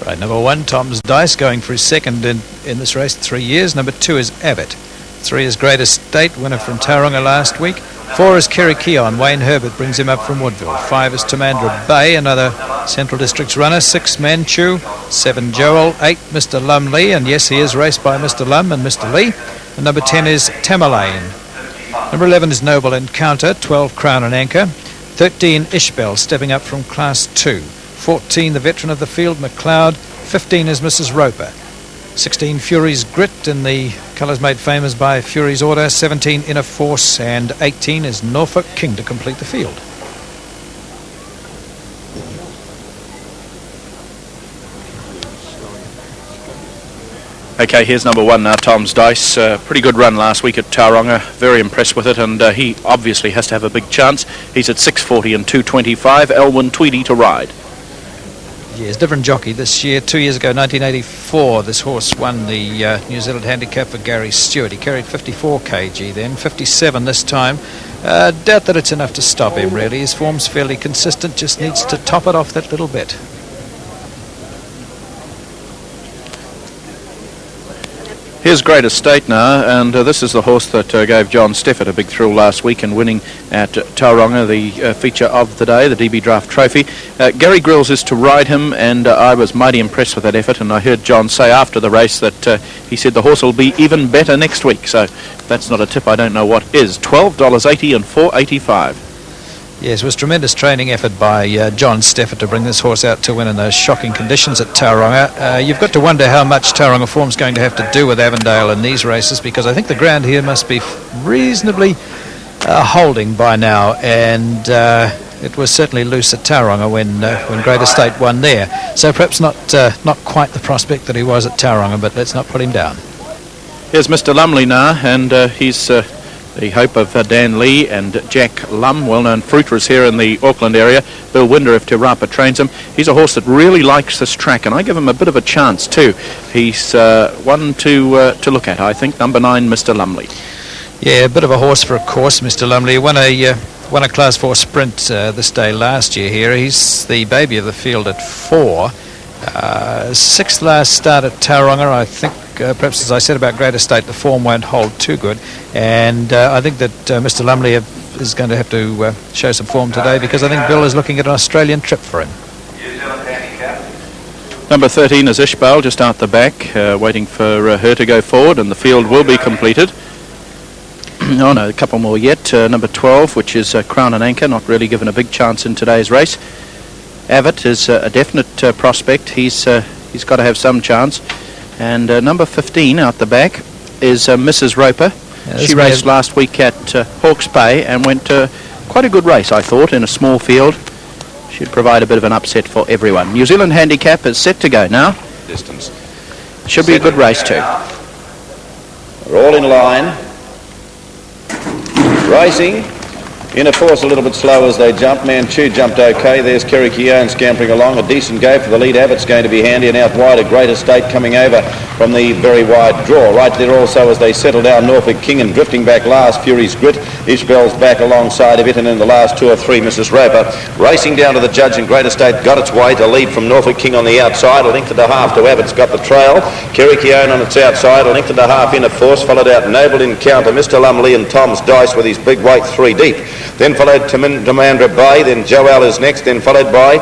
Right, number 1, Tom's Dice, going for his second in this race, 3 years. Number 2 is Avitt. 3 is Great Estate, winner from Tauranga last week. 4 is Kerry Keon. Wayne Herbert brings him up from Woodville. 5 is Tamandra Bay, another Central Districts runner. 6, Manchu. 7, Joel. 8, Mr. Lumley, and yes, he is raced by Mr. Lum and Mr. Lee. And number 10 is Tamerlane. Number 11 is Noble Encounter. 12, Crown and Anchor. 13, Ishbel, stepping up from Class 2. 14, the veteran of the field, McLeod. 15 is Mrs. Roper. 16, Fury's Grit, in the colours made famous by Fury's Order. 17, Inner Force, and 18 is Norfolk King to complete the field. Okay, here's number 1 now, Tom's Dice. Pretty good run last week at Tauranga. Very impressed with it, and he obviously has to have a big chance. He's at 640 and 225. Elwyn Tweedy to ride. Yes, different jockey this year. 2 years ago, 1984, this horse won the New Zealand handicap for Gary Stewart. He carried 54 kg then, 57 this time. Doubt that it's enough to stop him, really. His form's fairly consistent, just needs to top it off that little bit. Here's Great Estate now, and this is the horse that gave John Steffert a big thrill last week in winning at Tauranga, the feature of the day, the DB Draft Trophy. Gary Grills is to ride him, and I was mighty impressed with that effort, and I heard John say after the race that he said the horse will be even better next week, so if that's not a tip, I don't know what is. $12.80 and $4.85. Yes, it was tremendous training effort by John Steffert to bring this horse out to win in those shocking conditions at Tauranga. You've got to wonder how much Tauranga form's going to have to do with Avondale in these races, because I think the ground here must be reasonably holding by now, and it was certainly loose at Tauranga when Great Estate won there. So perhaps not quite the prospect that he was at Tauranga, but let's not put him down. Here's Mr. Lumley now, and he's the hope of Dan Lee and Jack Lum, well-known fruiterers here in the Auckland area. Bill Winder, if Te Rapa trains him. He's a horse that really likes this track, and I give him a bit of a chance too. He's one to look at, I think. Number 9, Mr. Lumley. Yeah, a bit of a horse for a course, Mr. Lumley. Won a Class 4 sprint this day last year here. He's the baby of the field at 4. 6th last start at Tauranga. I think perhaps, as I said about Great Estate, the form won't hold too good, and I think that Mr. Lumley is going to have to show some form today, because I think Bill is looking at an Australian trip for him. Number 13 is Ishbel, just out the back, waiting for her to go forward, and the field will be completed. Oh no, a couple more yet. Number 12, which is Crown and Anchor, not really given a big chance in today's race. Avitt is a definite prospect. He's got to have some chance. And number 15 out the back is Mrs. Roper. Yeah, she raced last week at Hawke's Bay and went quite a good race, I thought, in a small field. Should provide a bit of an upset for everyone. New Zealand handicap is set to go now. Distance. Should be a good race too. We're all in line. Racing. Inner Force a little bit slow as they jump. Manchu jumped okay. There's Kerry Keown scampering along. A decent go for the lead. Avitt's going to be handy, and out wide a Great Estate coming over from the very wide draw. Right there also as they settle down, Norfolk King, and drifting back last, Fury's Grit. Ishbel's back alongside of it, and in the last 2 or 3, Mrs. Roper. Racing down to the judge, and Great Estate got its way to lead from Norfolk King on the outside. A length and a half to Avitt's got the trail. Kerry Keown on its outside. A length and a half Inner Force, followed out Noble Encounter, Mr. Lumley and Tom's Dice with his big weight 3 deep. Then followed Tamandra Bay, then Joel is next, then followed by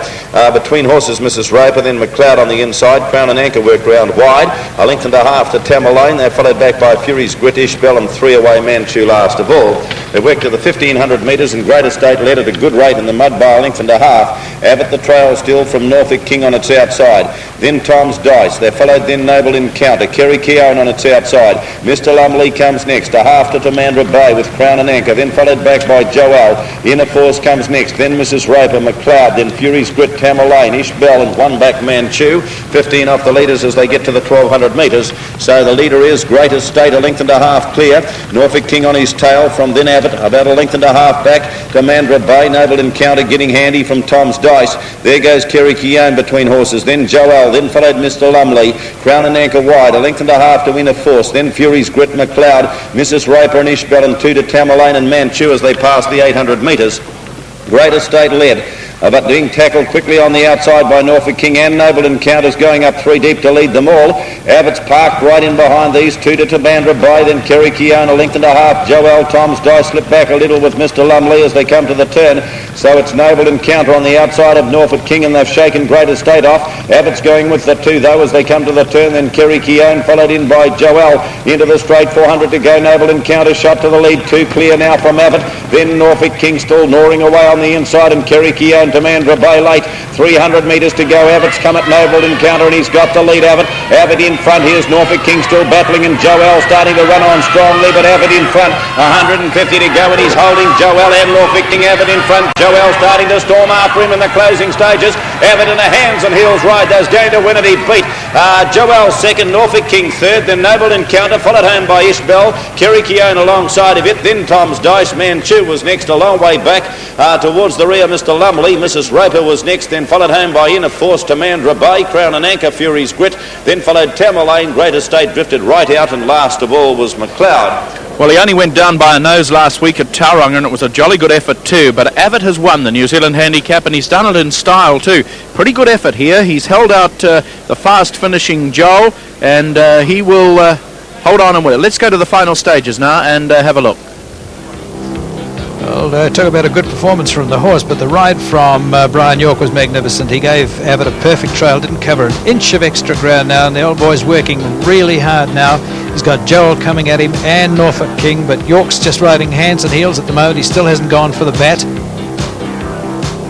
between horses Mrs. Roper, then McLeod on the inside. Crown and Anchor worked round wide. A length and a half to Tamerlane. They're followed back by Fury's Grit, Ishbel, and 3 away Manchu last of all. They worked to the 1500 metres, and Great Estate led at a good rate in the mud by a length and a half. Avitt the trail still from Norfolk King on its outside. Then Tom's Dice. They followed then Noble Encounter. Kerry Keown on its outside. Mr. Lumley comes next. A half to Tamandra Bay with Crown and Anchor. Then followed back by Joel. Inner Force comes next. Then Mrs. Roper, McLeod. Then Fury's Grit, Tamerlane, Ishbel, and 1 back Manchu. 15 off the leaders as they get to the 1200 metres. So the leader is Great Estate, a length and a half clear. Norfolk King on his tail from then Avitt, about a length and a half back. Tamandra Bay, Noble Encounter getting handy from Tom's Dice. There goes Kerry Keown between horses. Then Joel, then followed Mr. Lumley. Crown and Anchor wide, a length and a half to Inner Force. Then Fury's Grit, McLeod, Mrs. Roper and Ishbel, and 2 to Tamerlane and Manchu as they pass the 800 metres. Great Estate led. But being tackled quickly on the outside by Norfolk King and Noble Encounters going up 3 deep to lead them all. Avitt's parked right in behind these two to Tabandra Bay, then Kerry Keown a length and a half. Joel Tom's dice slip back a little with Mr. Lumley as they come to the turn. So it's Noble Encounter on the outside of Norfolk King, and they've shaken Great Estate off. Avitt's going with the two though as they come to the turn, then Kerry Keown followed in by Joel into the straight. 400 to go. Noble Encounter shot to the lead. 2 clear now from Avitt. Then Norfolk King still gnawing away on the inside, and Kerry Keown to Mandra Bay late. 300 metres to go. Avitt's come at Noble Encounter and he's got the lead. Avitt in front. Here's Norfolk King still battling, and Joel starting to run on strongly, but Avitt in front. 150 to go and he's holding Joel and Norfolk King. Avitt in front. Joel starting to storm after him in the closing stages. Avitt in a hands and heels ride. Those going to win it. He beat Joel second, Norfolk King third, then Noble Encounter followed home by Ishbel. Kerry Keown alongside of it. Then Tom's Dice. Manchu was next a long way back towards the rear. Mr. Lumley. Mrs. Roper was next, then followed home by Inner Force to Mandra Bay. Crown and Anchor, Fury's Grit. Then followed Tamerlane. Great Estate drifted right out, and last of all was McLeod. Well, he only went down by a nose last week at Tauranga, and it was a jolly good effort too. But Avitt has won the New Zealand Handicap, and he's done it in style too. Pretty good effort here. He's held out the fast finishing Joel, and he will hold on and win it. Let's go to the final stages now and have a look. Well, talk about a good performance from the horse, but the ride from Brian York was magnificent. He gave Avitt a perfect trail, didn't cover an inch of extra ground now, and the old boy's working really hard now. He's got Joel coming at him and Norfolk King, but York's just riding hands and heels at the moment. He still hasn't gone for the bat.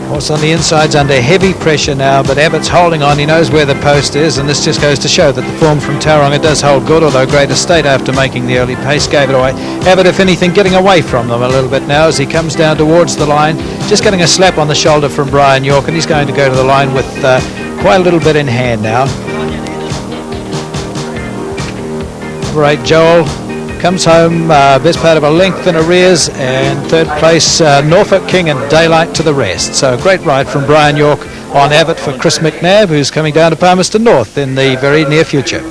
Horse on the inside's under heavy pressure now, but Avitt's holding on. He knows where the post is, and this just goes to show that the form from Tauranga does hold good, although Great Estate, after making the early pace, gave it away. Avitt, if anything, getting away from them a little bit now as he comes down towards the line, just getting a slap on the shoulder from Brian York, and he's going to go to the line with quite a little bit in hand now. Right, Joel comes home best part of a length in arrears, and third place Norfolk King and Daylight to the rest. So a great ride from Brian York on Avitt for Chris McNabb, who's coming down to Palmerston North in the very near future.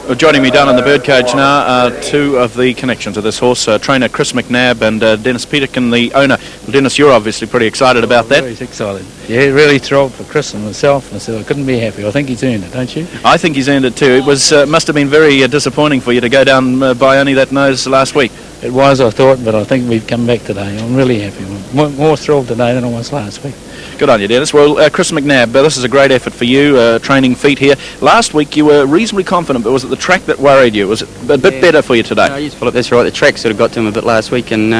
Well, joining me down in the birdcage now are two of the connections of this horse, trainer Chris McNabb and Dennis Peterkin, the owner. Well, Dennis, you're obviously pretty excited about that. Very excited. Yeah, really thrilled for Chris and myself. I said I couldn't be happy. I think he's earned it, don't you? I think he's earned it too. It was must have been very disappointing for you to go down by only that nose last week. It was, I thought, but I think we've come back today. I'm really happy. More thrilled today than I was last week. Good on you, Dennis. Well, Chris McNabb, this is a great effort for you, training feet here. Last week you were reasonably confident, but was it the track that worried you? Was it a bit better for you today? Yes, Philip, that's right. The track sort of got to him a bit last week, and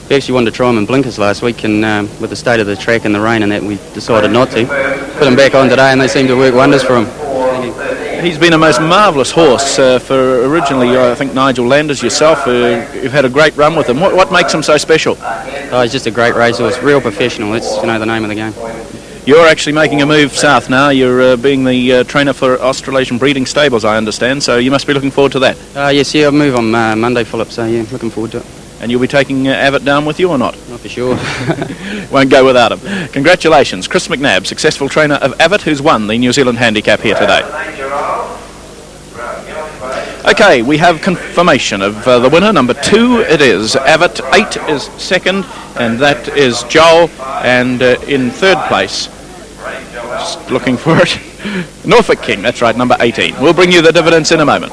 we actually wanted to try him in blinkers last week, and with the state of the track and the rain and that, we decided not to. Put him back on today, and they seem to work wonders for him. He's been a most marvellous horse for originally, I think, Nigel Landers, yourself. You've had a great run with him. What makes him so special? Oh, he's just a great racehorse, real professional. That's the name of the game. You're actually making a move south now. You're being the trainer for Australasian Breeding Stables, I understand, so you must be looking forward to that. Yes, I'll move on Monday, Philip, so yeah, looking forward to it. And you'll be taking Avitt down with you or not? Not for sure. Won't go without him. Congratulations, Chris McNabb, successful trainer of Avitt, who's won the New Zealand Handicap here today. Okay, we have confirmation of the winner. Number 2 it is Avitt, 8 is second, and that is Joel, and in third place, just looking for it, Norfolk King, that's right, number 18. We'll bring you the dividends in a moment.